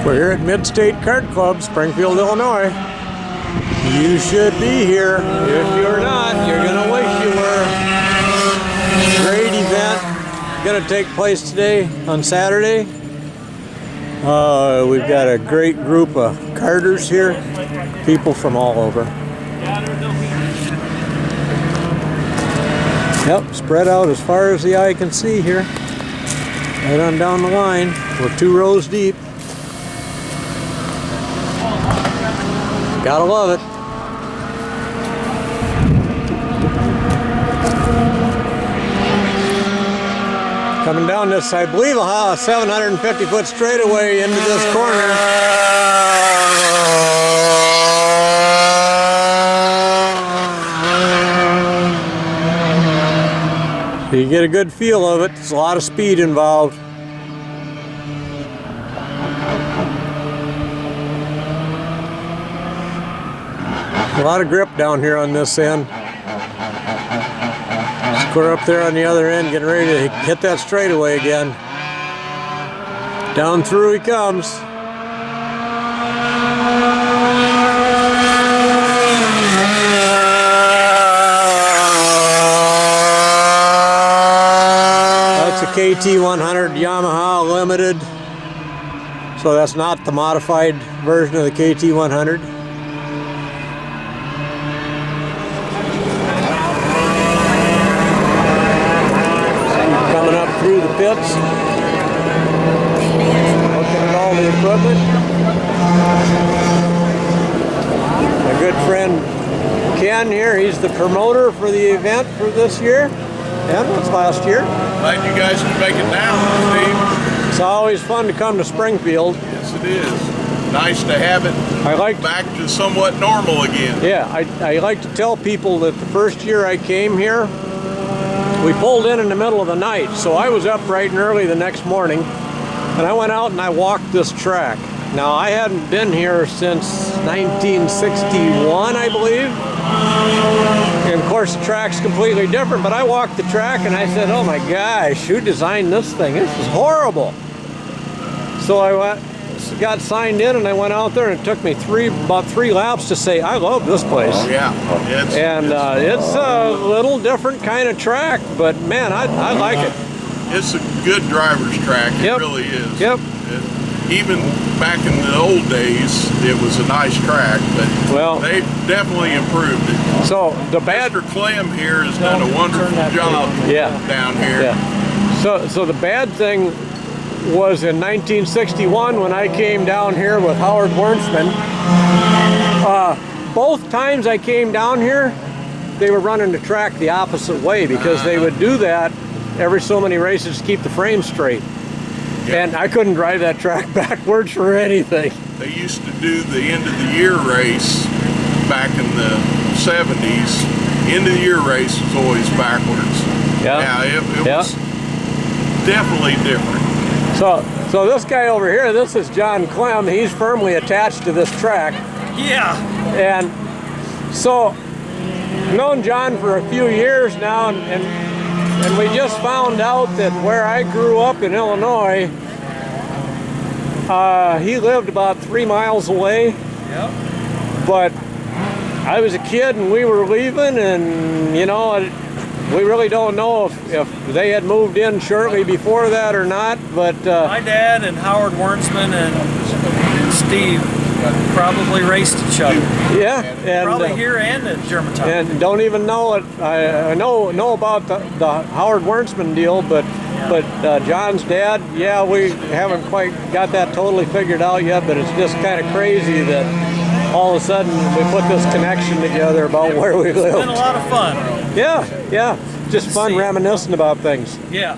We're here at Mid-State Kart Club, Springfield, Illinois. You should be here. If you're not, you're gonna wish you were. Great event. Gonna take place today on Saturday. We've got a great group of karters here. People from all over. Yep, spread out as far as the eye can see here. Right on down the line. We're 2 rows deep. Gotta love it. Coming down this, I believe, a 750-foot straightaway into this corner. You get a good feel of it. There's a lot of speed involved. A lot of grip down here on this end. Square up there on the other end, getting ready to hit that straightaway again. Down through he comes. That's a KT100 Yamaha Limited. So that's not the modified version of the KT100. Through the pits, looking at all the equipment. My good friend Ken here, he's the promoter for the event for this year. And what's last year? Glad you guys can make it down, Steve. It's always fun to come to Springfield. Yes, it is. Nice to have it back to somewhat normal again. Yeah, I like to tell people that the first year I came here, we pulled in the middle of the night, so I was up bright and early the next morning, and I went out and I walked this track. Now, I hadn't been here since 1961, I believe. And of course, the track's completely different, but I walked the track and I said, oh my gosh, who designed this thing? This is horrible. So I got signed in and I went out there, and it took me about three laps to say, I love this place. Oh yeah. It's a little different kind of track, but man, I like it. It's a good driver's track. It really is. Yep. Even back in the old days, it was a nice track, but they've definitely improved it. So the Mr. Clem here has done a wonderful job down here. Yeah. So the bad thing was in 1961 when I came down here with Howard Wernsman. Both times I came down here, they were running the track the opposite way because they would do that every so many races to keep the frame straight. And I couldn't drive that track backwards for anything. They used to do the end of the year race back in the 70s. End of the year race was always backwards. Yeah, it was definitely different. So this guy over here, this is John Clem. He's firmly attached to this track. Yeah. And so, I've known John for a few years now, and we just found out that where I grew up in Illinois, he lived about 3 miles away. Yep. But I was a kid and we were leaving, and you know, we really don't know if they had moved in shortly before that or not, but my dad and Howard Wernsman and Steve probably raced each other. Yeah, and probably here and in Germantown. And don't even know it. I know about the Howard Wernsman deal, but John's dad, yeah, we haven't quite got that totally figured out yet. But it's just kind of crazy that all of a sudden we put this connection together about where we live. It's been a lot of fun. Yeah, just fun reminiscing about things. Yeah.